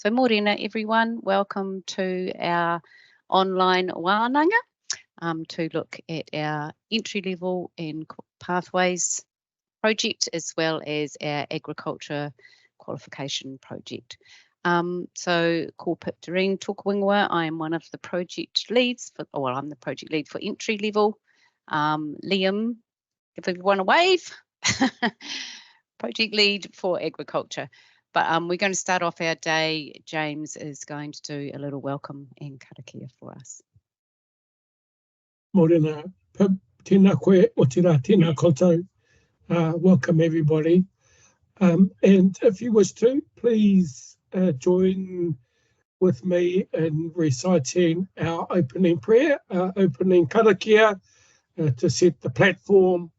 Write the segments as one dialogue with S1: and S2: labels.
S1: So morena everyone, welcome to our online wānanga to look at our entry level and pathways project as well as our agriculture qualification project. So ko Pip Doreen Tokawingoa, I am one of the project leads I'm the project lead for entry level. Liam, give everyone a wave. Project lead for agriculture. But we're going to start off our day. James is going to do a little welcome and karakia for us.
S2: Morena, Pip, tēnā koe, o te rā, tēnā koutou. Welcome everybody. And if you wish to, please join with me in reciting our opening prayer, our opening karakia, to set the platform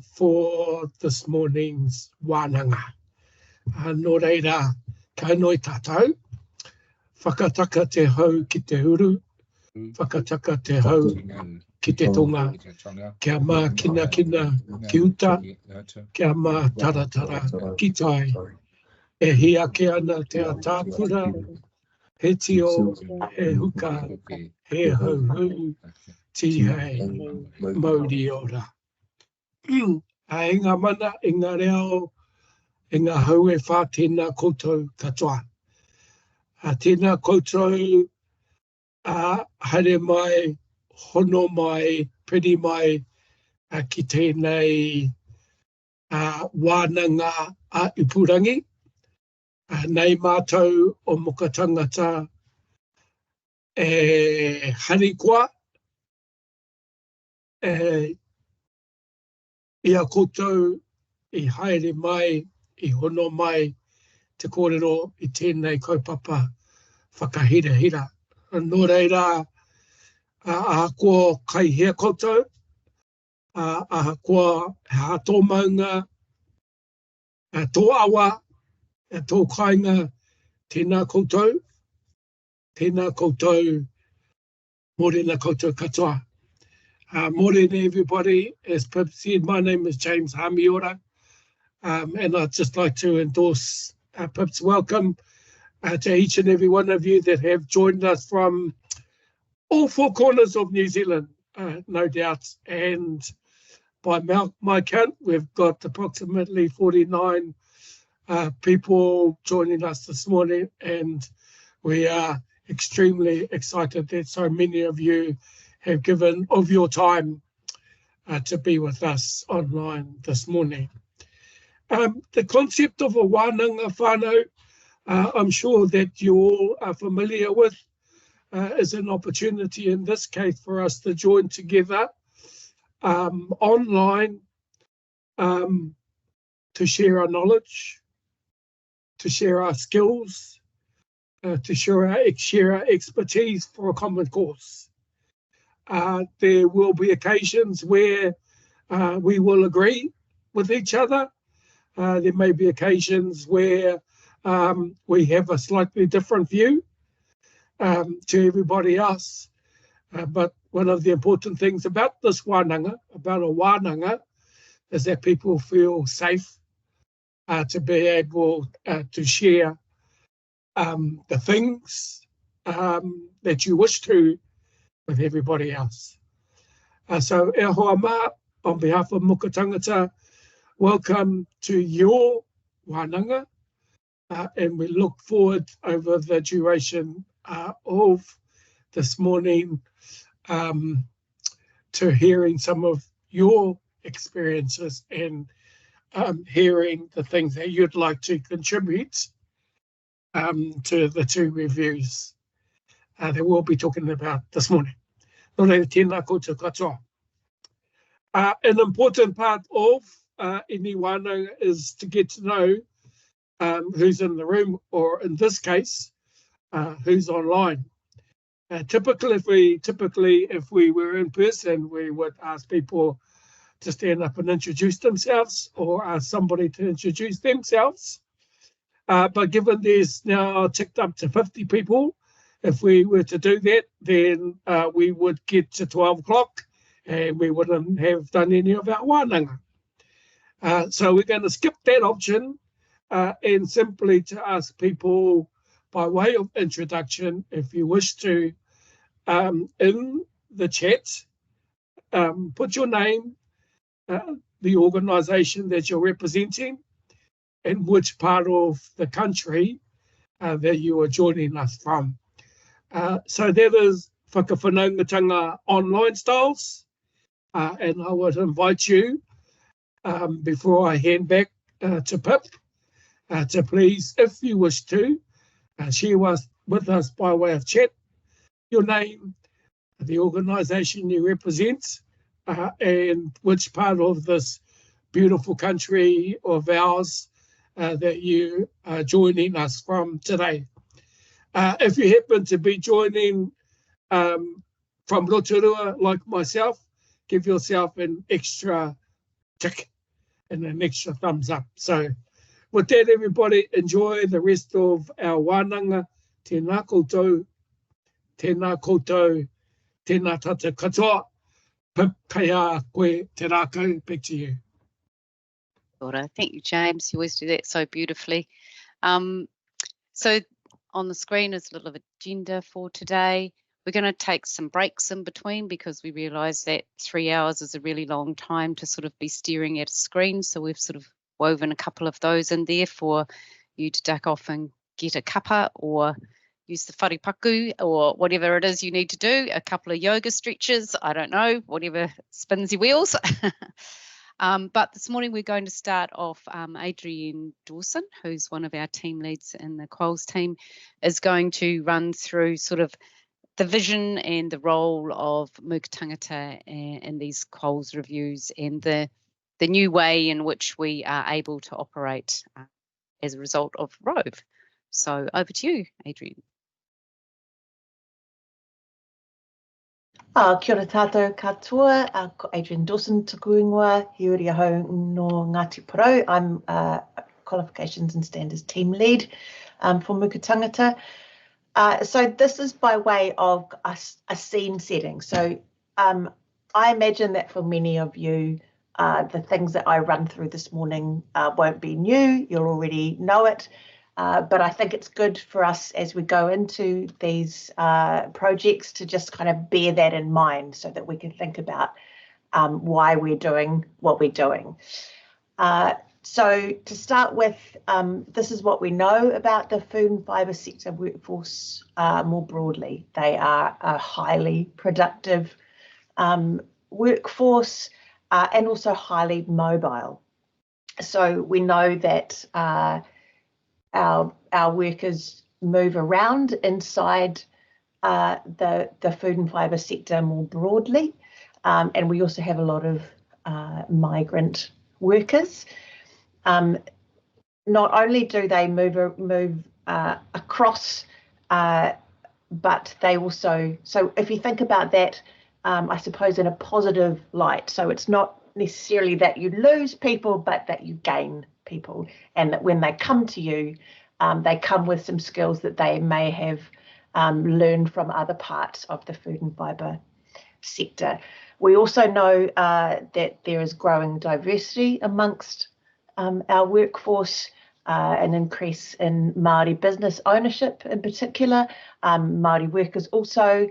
S2: for this morning's wānanga. Nō reira, kainoi tātou, whakataka te hau ki te uru, whakataka te hau ki te tonga, kia mā kina ki uta, kia mā taratara ki tai, e hiake ana te atāpura, he tio, he huka, he hauhu, tihei, mauri ora. A inga mana, inga reo, inga hau e whā tēnā koutou katoa. A tēnā koutou haere mai, hono mai, piri mai ki tēnei wānanga a Ipurangi. Nei mātou o moka tangata e harikoa, ia koutou I haere mai, I hono mai, te kōrero I tēnei kaupapa whakahirahira. Nō reira, ahakoa kai hea koutou, ahakoa ha tō maunga, tō awa, tō kainga, tēnā koutou, morena koutou katoa. Morena everybody, as Pip said, my name is James Hamiora, and I'd just like to endorse Pip's welcome to each and every one of you that have joined us from all four corners of New Zealand, no doubt. And by my count, we've got approximately 49 people joining us this morning, and we are extremely excited that so many of you have given of your time to be with us online this morning. The concept of a wānanga whānau, I'm sure that you all are familiar with, is an opportunity in this case for us to join together online to share our knowledge, to share our skills, to share our expertise for a common cause. There will be occasions where we will agree with each other. There may be occasions where we have a slightly different view to everybody else. But one of the important things about this wānanga, about a wānanga, is that people feel safe to be able to share the things that you wish to with everybody else. So e hoa mā, on behalf of Moka Tangata, welcome to your wānanga, and we look forward over the duration of this morning to hearing some of your experiences and hearing the things that you'd like to contribute to the two reviews that we'll be talking about this morning. Nō reira, tēnā koutou katoa. An important part of any wānanga is to get to know who's in the room, or in this case, who's online. Typically, if we were in person, we would ask people to stand up and introduce themselves, or ask somebody to introduce themselves. But given there's now ticked up to 50 people, if we were to do that, then we would get to 12 o'clock and we wouldn't have done any of our wānanga. So we're going to skip that option and simply to ask people by way of introduction, if you wish to, in the chat, put your name, the organisation that you're representing, and which part of the country that you are joining us from. So that is Whakawhanaungatanga online styles, and I would invite you, before I hand back to Pip, to please, if you wish to, share with us by way of chat your name, the organisation you represent, and which part of this beautiful country of ours that you are joining us from today. If you happen to be joining from Rotorua, like myself, give yourself an extra tick and an extra thumbs up. So with that, everybody, enjoy the rest of our wānanga. Tēnā koutou, tēnā koutou, tēnā tata katoa. Pip kaya koe te rākau. Back to you.
S1: Thank you, James. You always do that so beautifully. So on the screen is a little agenda for today. We're going to take some breaks in between because we realise that 3 hours is a really long time to sort of be staring at a screen. So we've sort of woven a couple of those in there for you to duck off and get a cuppa or use the wharipaku or whatever it is you need to do, a couple of yoga stretches, I don't know, whatever spins your wheels. But this morning we're going to start off, Adrienne Dawson, who's one of our team leads in the Quolls team, is going to run through sort of the vision and the role of Muka Tangata in these Quolls reviews and the new way in which we are able to operate as a result of Rove. So over to you, Adrienne.
S3: Kia ora tātou katoa, Adrienne Dawson, tuku ingoa, he uri ahau no Ngāti Porou. I'm Qualifications and Standards Team Lead for Muka Tangata. So this is by way of a scene setting. So I imagine that for many of you, the things that I run through this morning won't be new, you'll already know it. But I think it's good for us as we go into these projects to just kind of bear that in mind so that we can think about why we're doing what we're doing. So to start with, this is what we know about the food and fibre sector workforce more broadly. They are a highly productive workforce and also highly mobile. So we know that our workers move around inside the food and fibre sector more broadly, and we also have a lot of migrant workers. Not only do they move across, but they also, so if you think about that, I suppose in a positive light, so it's not necessarily that you lose people, but that you gain people, and that when they come to you, they come with some skills that they may have learned from other parts of the food and fibre sector. We also know that there is growing diversity amongst our workforce, an increase in Māori business ownership in particular, Māori workers also,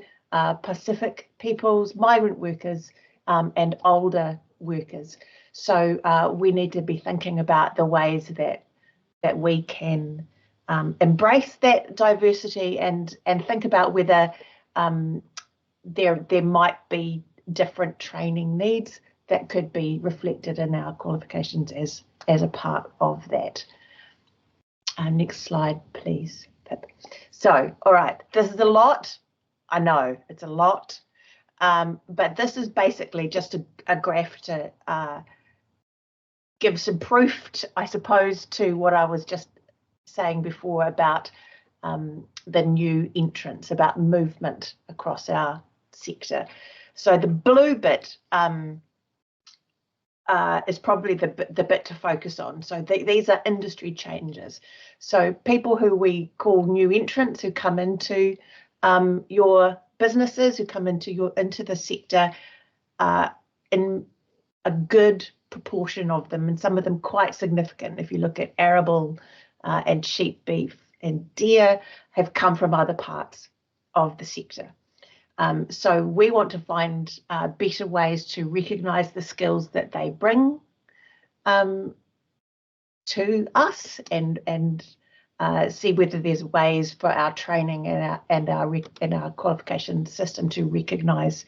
S3: Pacific peoples, migrant workers, and older workers. So we need to be thinking about the ways that we can embrace that diversity and think about whether there might be different training needs that could be reflected in our qualifications as a part of that. Next slide, please, Pip. So, all right, this is a lot. I know it's a lot, but this is basically just a graph to give some proof, I suppose, to what I was just saying before about the new entrants, about movement across our sector. So the blue bit is probably the bit to focus on. So these are industry changes. So people who we call new entrants, who come into your businesses, who come into the sector, in a good proportion of them, and some of them quite significant. If you look at arable and sheep, beef and DEAR have come from other parts of the sector. So we want to find better ways to recognise the skills that they bring to us, and see whether there's ways for our training and our qualification system to recognise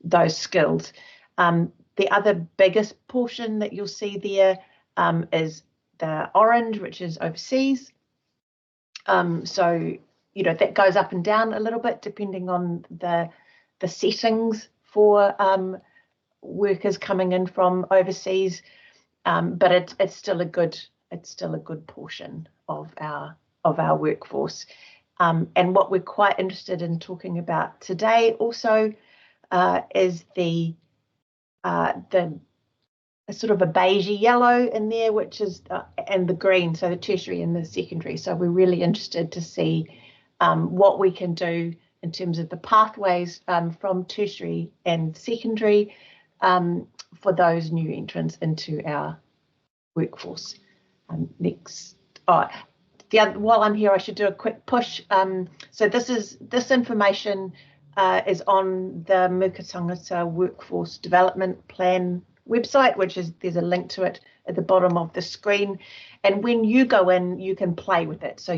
S3: those skills. The other biggest portion that you'll see there is the orange, which is overseas. So that goes up and down a little bit depending on the settings for workers coming in from overseas, but it's still a good portion of our workforce. And what we're quite interested in talking about today also is the sort of a beigey yellow in there, which is and the green, so the tertiary and the secondary. So we're really interested to see what we can do in terms of the pathways from tertiary and secondary for those new entrants into our workforce. Next. While I'm here, I should do a quick push. So this information is on the Muka Tangata Workforce Development Plan website, there's a link to it at the bottom of the screen. And when you go in, you can play with it. So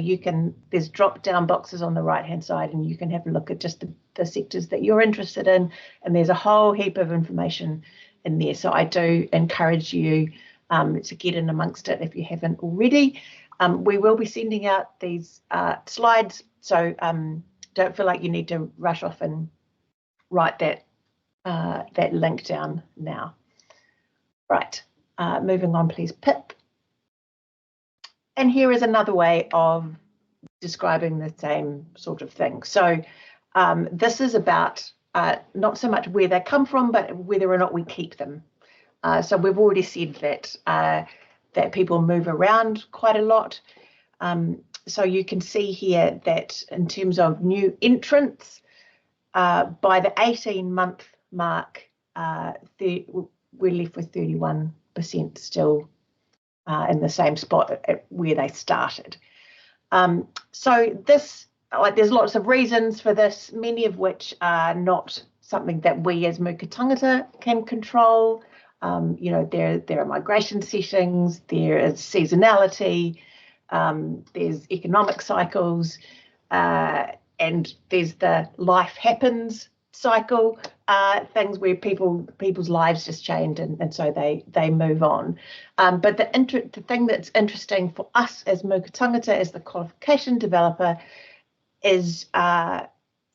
S3: there's drop down boxes on the right hand side, and you can have a look at just the sectors that you're interested in. And there's a whole heap of information in there. So I do encourage you to get in amongst it if you haven't already. We will be sending out these slides, so don't feel like you need to rush off and write that link down now. Right, moving on, please, Pip. And here is another way of describing the same sort of thing. So this is about not so much where they come from, but whether or not we keep them. So we've already said that people move around quite a lot. So you can see here that in terms of new entrants, by the 18-month mark, we're left with 31% still in the same spot where they started. So there's lots of reasons for this, many of which are not something that we as Muka Tangata can control. There are migration settings, there is seasonality, there's economic cycles, and there's the life happens cycle, things where people's lives just change, and so they move on. But the thing that's interesting for us as Muka Tangata, as the qualification developer, is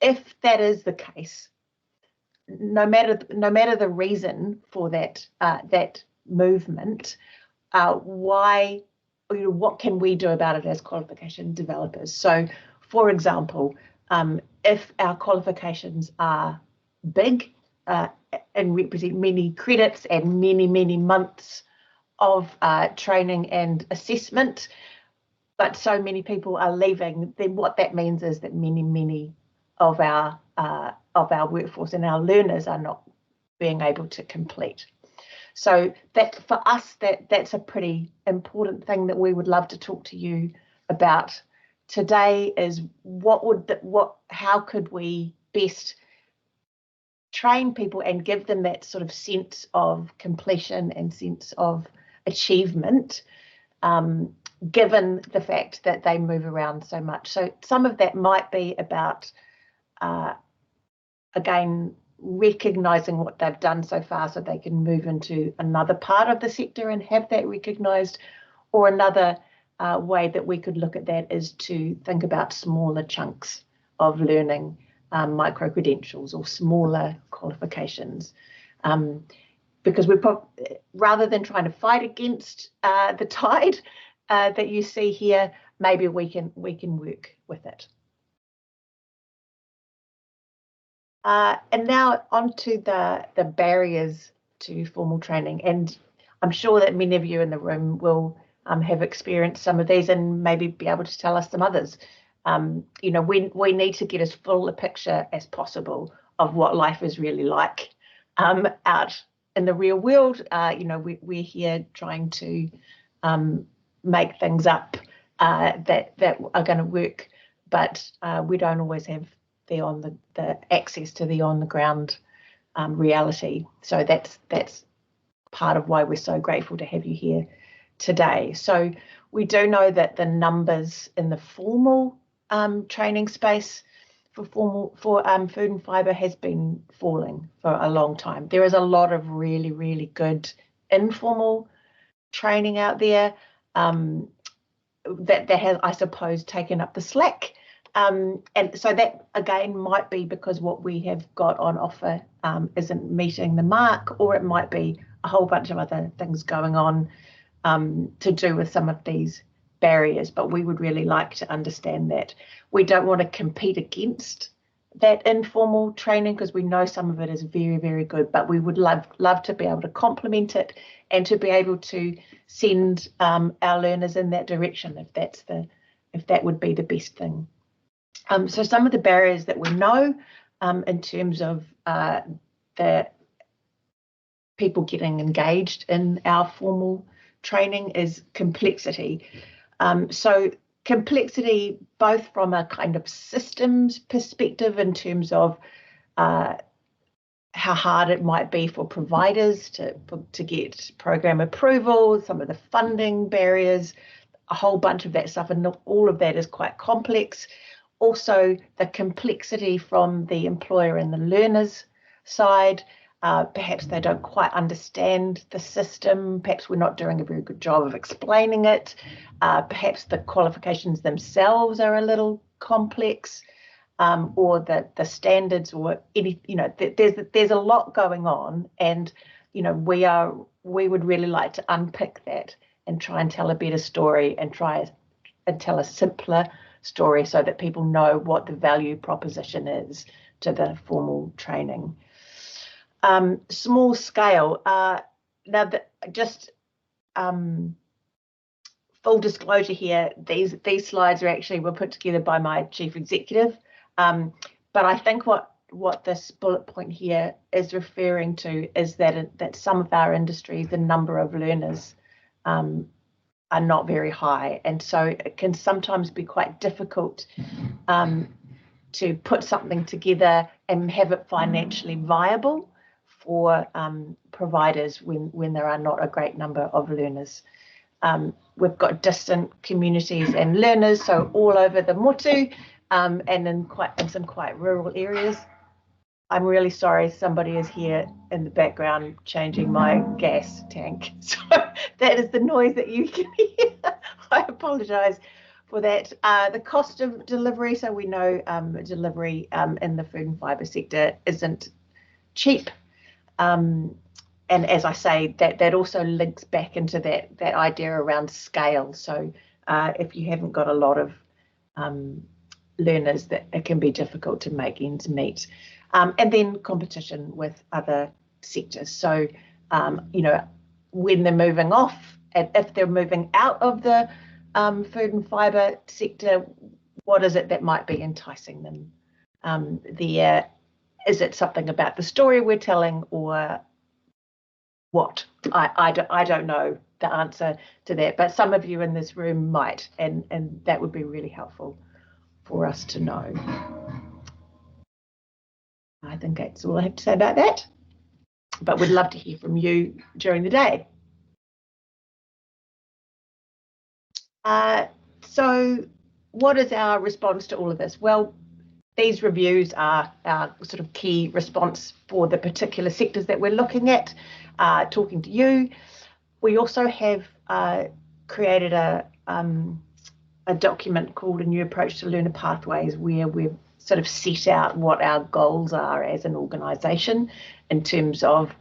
S3: if that is the case, no matter the reason for that movement, what can we do about it as qualification developers? So, for example, if our qualifications are big and represent many credits and many months of training and assessment, but so many people are leaving, then what that means is that many of our workforce and our learners are not being able to complete. So that for us, that's a pretty important thing that we would love to talk to you about today, is how could we best train people and give them that sort of sense of completion and sense of achievement, given the fact that they move around so much. So some of that might be about again, recognising what they've done so far so they can move into another part of the sector and have that recognised. Or another way that we could look at that is to think about smaller chunks of learning, micro-credentials or smaller qualifications. Because rather than trying to fight against the tide that you see here, maybe we can work with it. And now on to the barriers to formal training. And I'm sure that many of you in the room will have experienced some of these and maybe be able to tell us some others. We need to get as full a picture as possible of what life is really like out in the real world. We're here trying to make things up that are going to work, but we don't always have the access to the on the ground reality. So that's part of why we're so grateful to have you here today. So we do know that the numbers in the formal training space for food and fibre has been falling for a long time. There is a lot of really, really good informal training out there that has, I suppose, taken up the slack. And so that, again, might be because what we have got on offer isn't meeting the mark, or it might be a whole bunch of other things going on to do with some of these barriers. But we would really like to understand that. We don't want to compete against that informal training, because we know some of it is very, very good, but we would love to be able to complement it and to be able to send our learners in that direction if that would be the best thing. So some of the barriers that we know in terms of the people getting engaged in our formal training is complexity. So complexity, both from a kind of systems perspective in terms of how hard it might be for providers to get program approval, some of the funding barriers, a whole bunch of that stuff, and all of that is quite complex. Also, the complexity from the employer and the learners side. Perhaps they don't quite understand the system. Perhaps we're not doing a very good job of explaining it. Perhaps the qualifications themselves are a little complex, or the standards, or any, there's a lot going on, and we would really like to unpick that and try and tell a better story and try and tell a simpler story so that people know what the value proposition is to the formal training. Small scale. Now, full disclosure here, these slides were put together by my chief executive, but I think what this bullet point here is referring to is that some of our industry, the number of learners are not very high, and so it can sometimes be quite difficult to put something together and have it financially viable for providers when there are not a great number of learners. We've got distant communities and learners, so all over the motu, and in some quite rural areas. I'm really sorry, somebody is here in the background changing my gas tank. So that is the noise that you can hear. I apologise for that. The cost of delivery, so we know delivery in the food and fibre sector isn't cheap. And as I say, that also links back into that idea around scale. So if you haven't got a lot of learners, that it can be difficult to make ends meet. And then competition with other sectors. So, when they're moving off, and if they're moving out of the food and fibre sector, what is it that might be enticing them there? Is it something about the story we're telling, or what? I don't know the answer to that, but some of you in this room might, and that would be really helpful for us to know. I think that's all I have to say about that, but we'd love to hear from you during the day. So what is our response to all of this? Well, these reviews are our sort of key response for the particular sectors that we're looking at, talking to you. We also have created a document called A New Approach to Learner Pathways, where we've sort of set out what our goals are as an organisation in terms of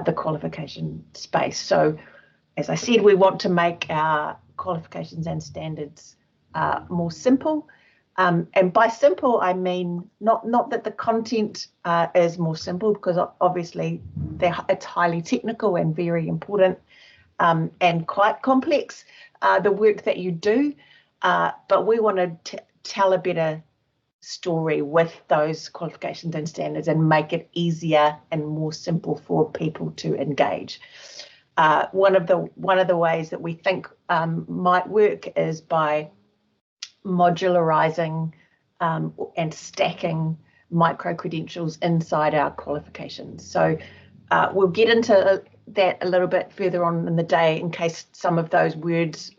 S3: the qualification space. So, as I said, we want to make our qualifications and standards more simple. And by simple, I mean not that the content is more simple, because obviously it's highly technical and very important and quite complex, the work that you do, but we want to tell a better story with those qualifications and standards and make it easier and more simple for people to engage. One of the ways that we think might work is by modularizing and stacking micro-credentials inside our qualifications. So we'll get into that a little bit further on in the day in case some of those words,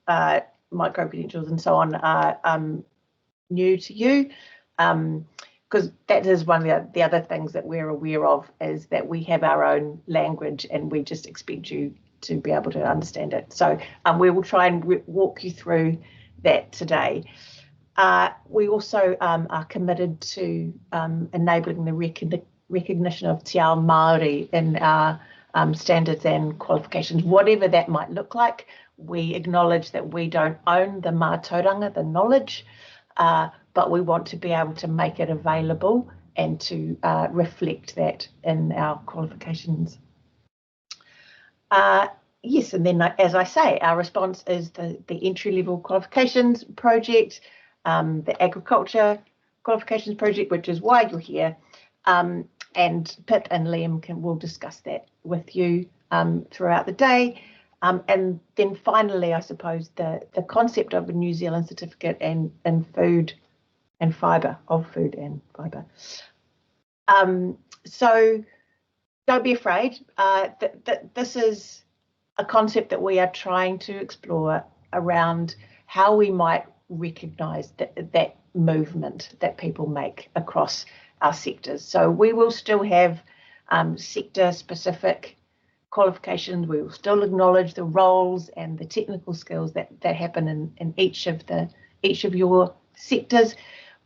S3: micro-credentials and so on, are new to you, because that is one of the other things that we're aware of, is that we have our own language and we just expect you to be able to understand it. So we will try and walk you through that today. We also are committed to enabling the recognition of Te Ao Māori in our standards and qualifications, whatever that might look like. We acknowledge that we don't own the mātauranga, the knowledge, but we want to be able to make it available and to reflect that in our qualifications. Yes, and then as I say, our response is the entry-level qualifications project, the agriculture qualifications project, which is why you're here, and Pip and Liam will discuss that with you throughout the day. And then finally, I suppose, the concept of a New Zealand certificate in food and fibre, of food and fibre. So don't be afraid. This is a concept that we are trying to explore around how we might recognise that movement that people make across our sectors. So we will still have sector-specific qualifications. We will still acknowledge the roles and the technical skills that happen in each of your sectors,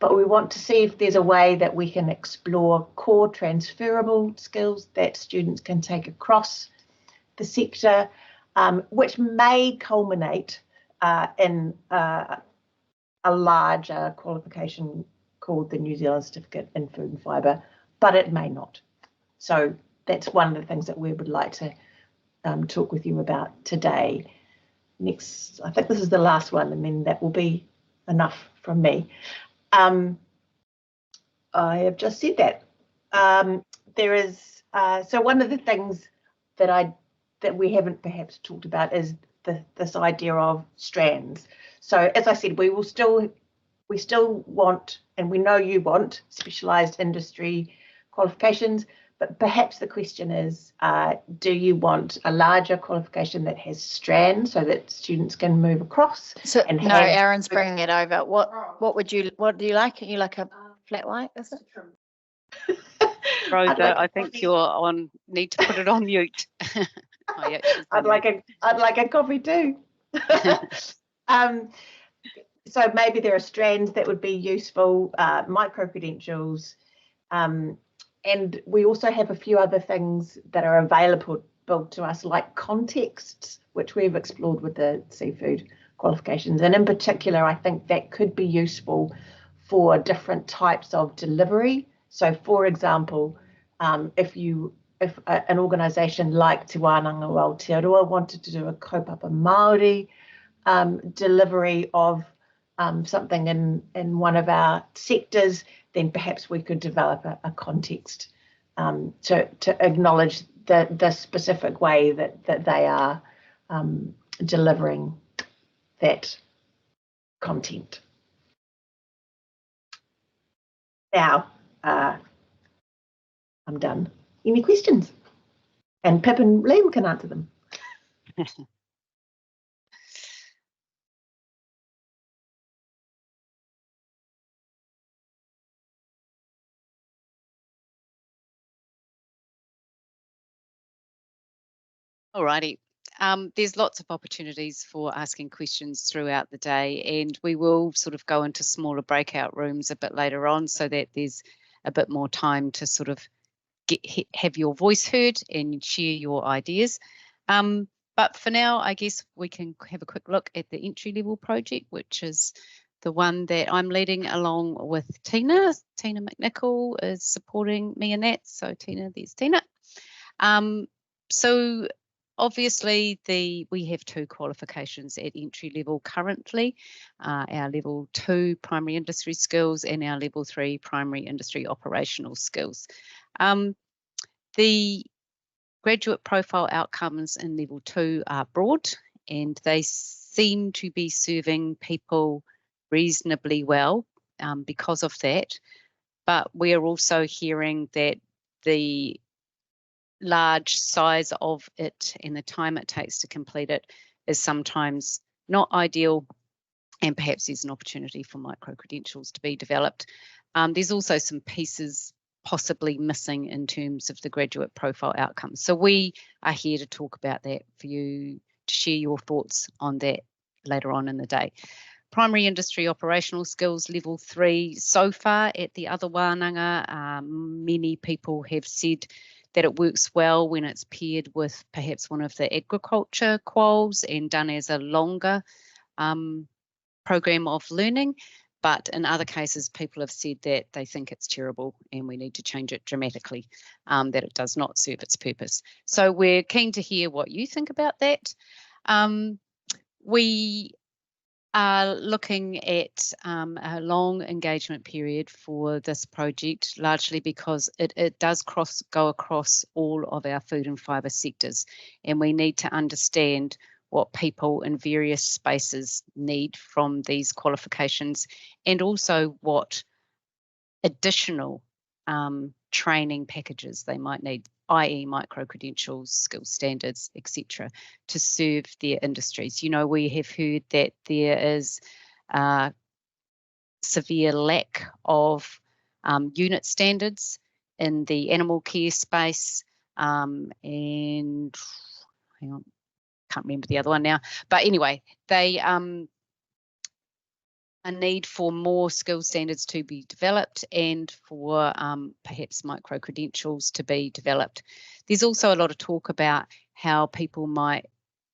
S3: but we want to see if there's a way that we can explore core transferable skills that students can take across the sector, which may culminate in a larger qualification called the New Zealand Certificate in Food and Fibre, but it may not. So that's one of the things that we would like to talk with you about today. Next, I think this is the last one, and then that will be enough from me. I have just said that. There is, so one of the things that we haven't perhaps talked about is this idea of strands. So as I said, we still want, and we know you want, specialised industry qualifications, but perhaps the question is, do you want a larger qualification that has strands so that students can move across?
S4: So and no, Aaron's bringing it over. What do you like? You like a flat white, is it?
S1: Rhoda, I think you're need to put it on mute.
S3: I'd like a coffee too. So maybe there are strands that would be useful, micro-credentials, and we also have a few other things that are available to us, like contexts, which we've explored with the seafood qualifications. And in particular, I think that could be useful for different types of delivery. So for example, if an organisation like Te Wānanga o Aotearoa wanted to do a kaupapa Māori delivery of something in one of our sectors, then perhaps we could develop a context to acknowledge the specific way that they are delivering that content. Now, I'm done. Any questions? And Pip and Liam can answer them.
S1: Alrighty. There's lots of opportunities for asking questions throughout the day, and we will sort of go into smaller breakout rooms a bit later on so that there's a bit more time to sort of have your voice heard and share your ideas. But for now, I guess we can have a quick look at the entry-level project, which is the one that I'm leading along with Tina. Tina McNichol is supporting me in that. So Tina, there's Tina. So obviously we have two qualifications at entry level currently, our level 2 primary industry skills and our level 3 primary industry operational skills. The graduate profile outcomes in level 2 are broad, and they seem to be serving people reasonably well because of that. But we're also hearing that the large size of it and the time it takes to complete it is sometimes not ideal, and perhaps there's an opportunity for micro-credentials to be developed. There's also some pieces possibly missing in terms of the graduate profile outcomes. So we are here to talk about that for you, to share your thoughts on that later on in the day. Primary industry operational skills level 3 so far at the other wānanga. Many people have said that it works well when it's paired with perhaps one of the agriculture quals and done as a longer program of learning. But in other cases, people have said that they think it's terrible and we need to change it dramatically, that it does not serve its purpose. So we're keen to hear what you think about that. We are looking at a long engagement period for this project, largely because it does go across all of our food and fibre sectors, and we need to understand what people in various spaces need from these qualifications, and also what additional training packages they might need, i.e. micro-credentials, skills standards, etc., to serve their industries. You know, we have heard that there is a severe lack of unit standards in the animal care space, and hang on, can't remember the other one now, but anyway, they a need for more skill standards to be developed and for perhaps micro-credentials to be developed. There's also a lot of talk about how people might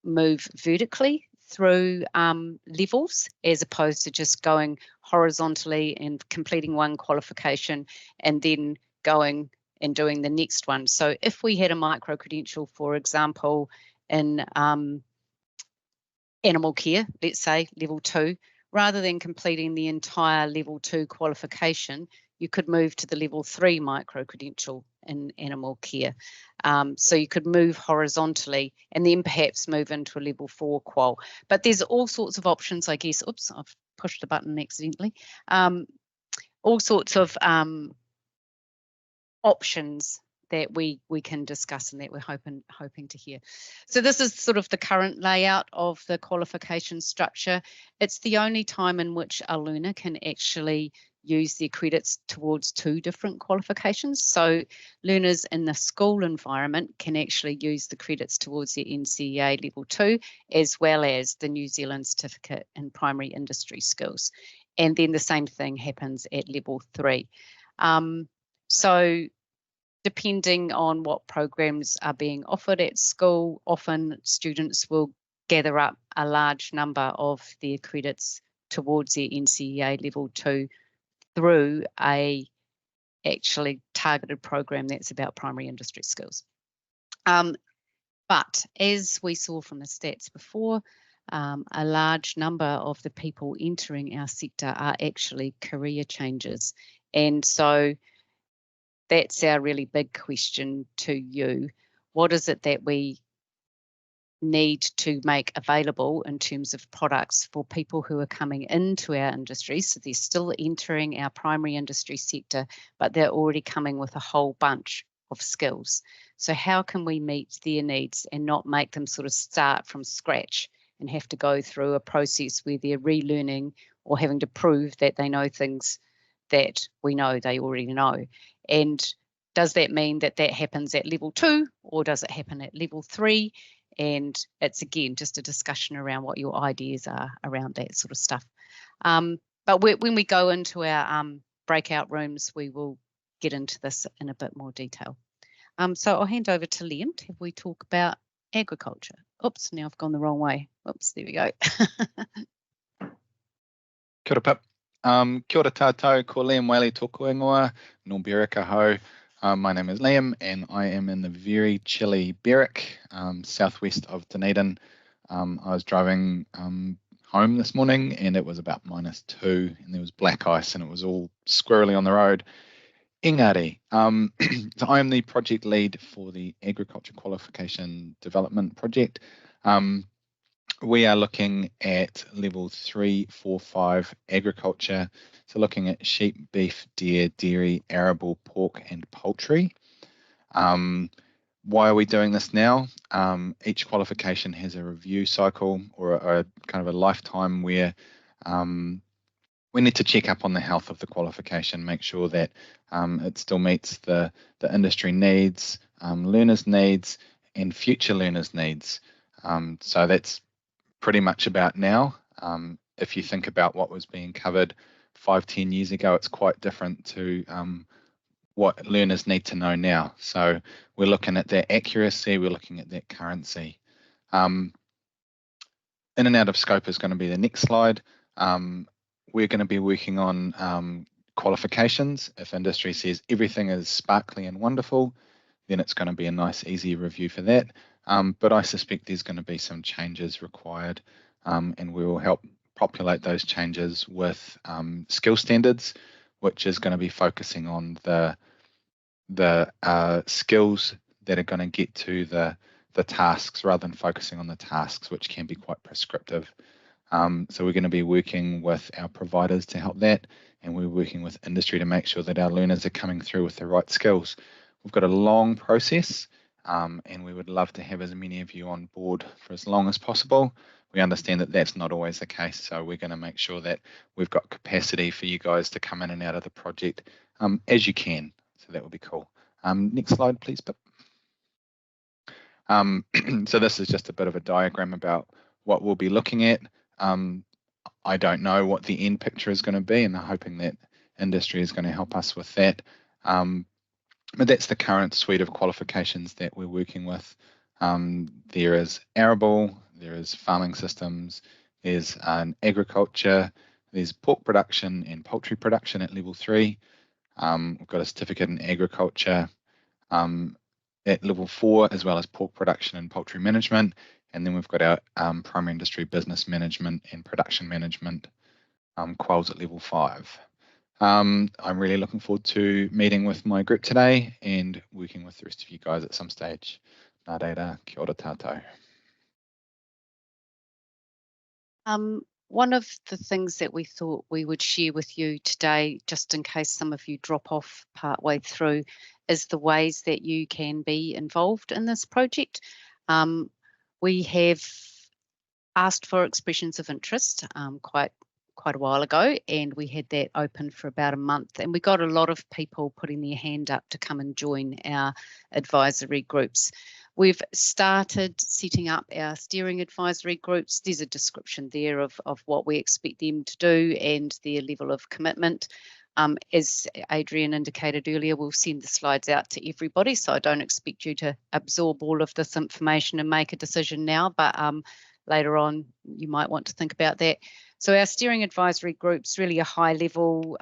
S1: move vertically through levels as opposed to just going horizontally and completing one qualification and then going and doing the next one. So if we had a micro-credential, for example, in animal care, let's say level 2, rather than completing the entire level 2 qualification, you could move to the level 3 micro-credential in animal care. So you could move horizontally and then perhaps move into a level 4 qual. But there's all sorts of options, I guess. Oops, I've pushed the button accidentally. All sorts of options that we can discuss and that we're hoping to hear. So this is sort of the current layout of the qualification structure. It's the only time in which a learner can actually use their credits towards 2 different qualifications. So learners in the school environment can actually use the credits towards their NCEA level 2, as well as the New Zealand certificate in primary industry skills. And then the same thing happens at level 3. So depending on what programs are being offered at school, often students will gather up a large number of their credits towards their NCEA level 2 through a actually targeted program that's about primary industry skills. But as we saw from the stats before, a large number of the people entering our sector are actually career changers. And so that's our really big question to you. What is it that we need to make available in terms of products for people who are coming into our industry? So they're still entering our primary industry sector, but they're already coming with a whole bunch of skills. So how can we meet their needs and not make them sort of start from scratch and have to go through a process where they're relearning or having to prove that they know things that we know they already know? And does that mean that that happens at level 2 or does it happen at level 3? And it's again just a discussion around what your ideas are around that sort of stuff. But when we go into our breakout rooms, we will get into this in a bit more detail. So I'll hand over to Liam to have we talk about agriculture. Oops, now I've gone the wrong way. Oops, there we go.
S5: Kia ora, Pip. Kia ora tātou, ko Liam Whaley tōku ingoa, no Berwick ho. My name is Liam and I am in the very chilly Berwick, southwest of Dunedin. I was driving home this morning and it was about -2 and there was black ice and it was all squirrely on the road. Engari, so I am the project lead for the Agriculture Qualification Development Project. we are looking at level 3, 4, 5 agriculture. So looking at sheep, beef, deer, dairy, arable, pork, and poultry. Why are we doing this now? Each qualification has a review cycle or a kind of a lifetime where we need to check up on the health of the qualification, make sure that it still meets the industry needs, learners' needs, and future learners' needs. So that's pretty much about now. If you think about what was being covered 5-10 years ago, it's quite different to what learners need to know now. So we're looking at that accuracy, we're looking at that currency. In and out of scope is going to be the next slide. We're going to be working on qualifications. If industry says everything is sparkly and wonderful, then it's going to be a nice, easy review for that. But I suspect there's going to be some changes required, and we will help populate those changes with skill standards, which is going to be focusing on the skills that are going to get to the tasks rather than focusing on the tasks, which can be quite prescriptive. So we're going to be working with our providers to help that, and we're working with industry to make sure that our learners are coming through with the right skills. We've got a long process, and we would love to have as many of you on board for as long as possible. We understand that that's not always the case, so we're going to make sure that we've got capacity for you guys to come in and out of the project as you can. So that would be cool. Next slide, please, Pip. So this is just a bit of a diagram about what we'll be looking at. I don't know what the end picture is going to be, and I'm hoping that industry is going to help us with that. But that's the current suite of qualifications that we're working with. There is arable, there is farming systems, there's an agriculture, there's pork production and poultry production at level 3. We've got a certificate in agriculture at level 4, as well as pork production and poultry management. And then we've got our primary industry business management and production management quals at level 5. I'm really looking forward to meeting with my group today and working with the rest of you guys at some stage. Nā reira, kia ora tātou.
S1: One of the things that we thought we would share with you today, just in case some of you drop off partway through, is the ways that you can be involved in this project. We have asked for expressions of interest quite a while ago, and we had that open for about a month, and we got a lot of people putting their hand up to come and join our advisory groups. We've started setting up our steering advisory groups. There's a description there of what we expect them to do and their level of commitment. As Adrian indicated earlier, we'll send the slides out to everybody, so I don't expect you to absorb all of this information and make a decision now, but later on you might want to think about that. So our steering advisory group's really a high level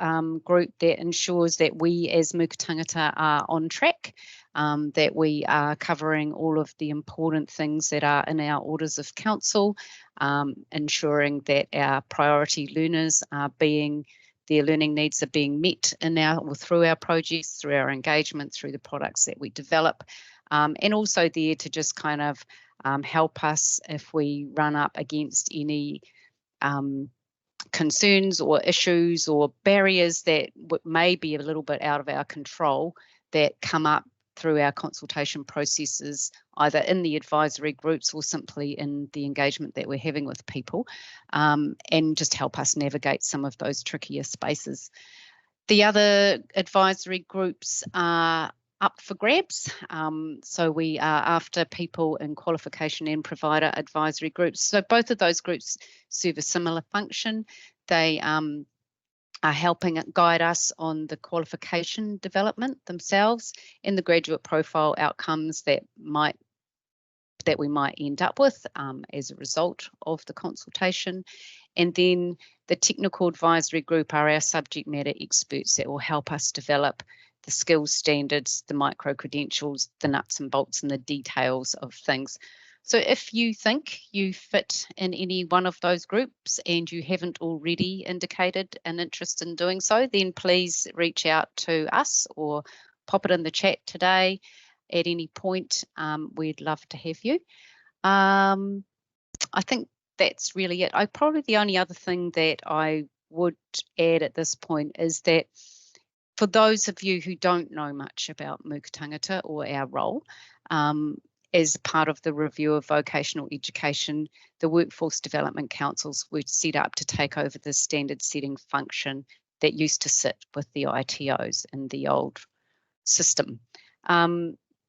S1: group that ensures that we as Muka Tangata are on track, that we are covering all of the important things that are in our orders of council, ensuring that our priority learners are their learning needs are being met through our projects, through our engagement, through the products that we develop, and also there to just kind of help us if we run up against any concerns or issues or barriers that may be a little bit out of our control that come up through our consultation processes, either in the advisory groups or simply in the engagement that we're having with people, and just help us navigate some of those trickier spaces. The other advisory groups are up for grabs. So we are after people in qualification and provider advisory groups. So both of those groups serve a similar function. They are helping guide us on the qualification development themselves and the graduate profile outcomes that we might end up with as a result of the consultation. And then the technical advisory group are our subject matter experts that will help us develop the skills standards, the micro credentials, the nuts and bolts and the details of things. So if you think you fit in any one of those groups and you haven't already indicated an interest in doing so, then please reach out to us or pop it in the chat today at any point. We'd love to have you. I think that's really it. Probably the only other thing that I would add at this point is that for those of you who don't know much about Mūka Tangata or our role, as part of the review of vocational education, the Workforce Development Councils were set up to take over the standard setting function that used to sit with the ITOs in the old system.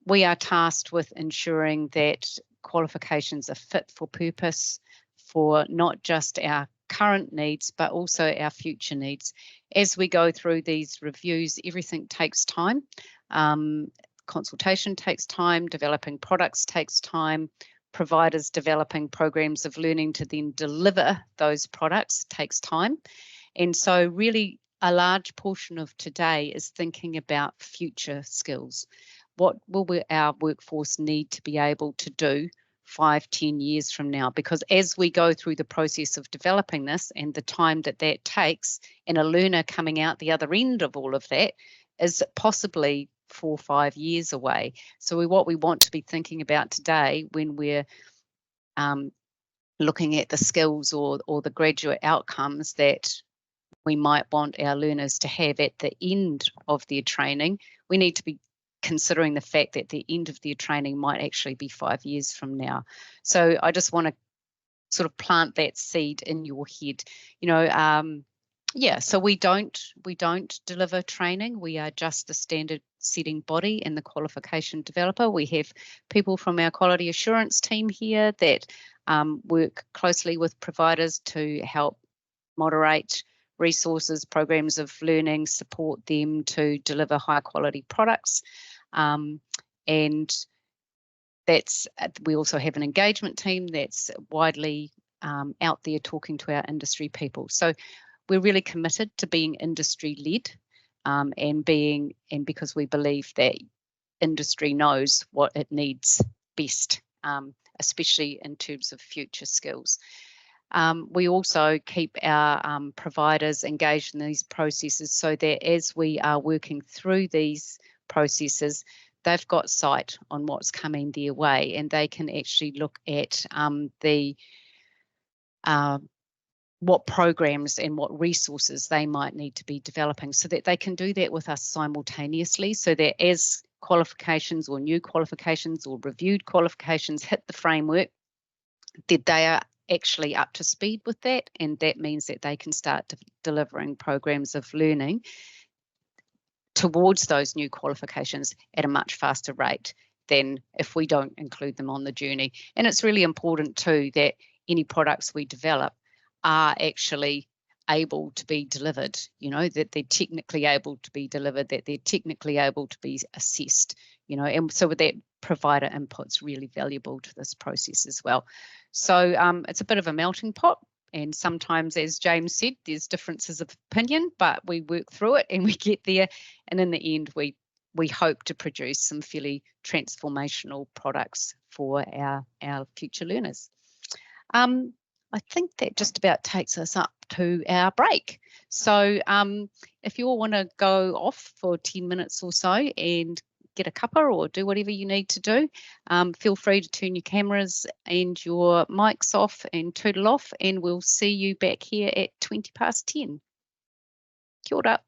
S1: We are tasked with ensuring that qualifications are fit for purpose for not just our current needs, but also our future needs. As we go through these reviews, everything takes time. Consultation takes time, developing products takes time, providers developing programs of learning to then deliver those products takes time. And so really a large portion of today is thinking about future skills. What will our workforce need to be able to do 5-10 years from now? Because as we go through the process of developing this and the time that takes, and a learner coming out the other end of all of that is possibly 4 or 5 years away. So what we want to be thinking about today when we're looking at the skills or the graduate outcomes that we might want our learners to have at the end of their training, we need to be considering the fact that the end of their training might actually be 5 years from now. So I just want to sort of plant that seed in your head. You know, yeah, so we don't deliver training. We are just the standard setting body and the qualification developer. We have people from our quality assurance team here that work closely with providers to help moderate resources, programs of learning, support them to deliver high quality products. And that's, we also have an engagement team that's widely out there talking to our industry people. So we're really committed to being industry led and because we believe that industry knows what it needs best, especially in terms of future skills. We also keep our providers engaged in these processes so that as we are working through these processes, they've got sight on what's coming their way and they can actually look at what programs and what resources they might need to be developing so that they can do that with us simultaneously, so that as qualifications or new qualifications or reviewed qualifications hit the framework, that they are actually up to speed with that, and that means that they can start delivering programs of learning towards those new qualifications at a much faster rate than if we don't include them on the journey. And it's really important too that any products we develop are actually able to be delivered, you know, that they're technically able to be delivered, that they're technically able to be assessed, you know, and so with that, provider input's really valuable to this process as well. So it's a bit of a melting pot, and sometimes, as James said, there's differences of opinion, but we work through it and we get there, and in the end we hope to produce some fairly transformational products for our future learners. I think that just about takes us up to our break. So if you all want to go off for 10 minutes or so and get a cuppa or do whatever you need to do, feel free to turn your cameras and your mics off and tootle off, and we'll see you back here at 10:20. Kia ora.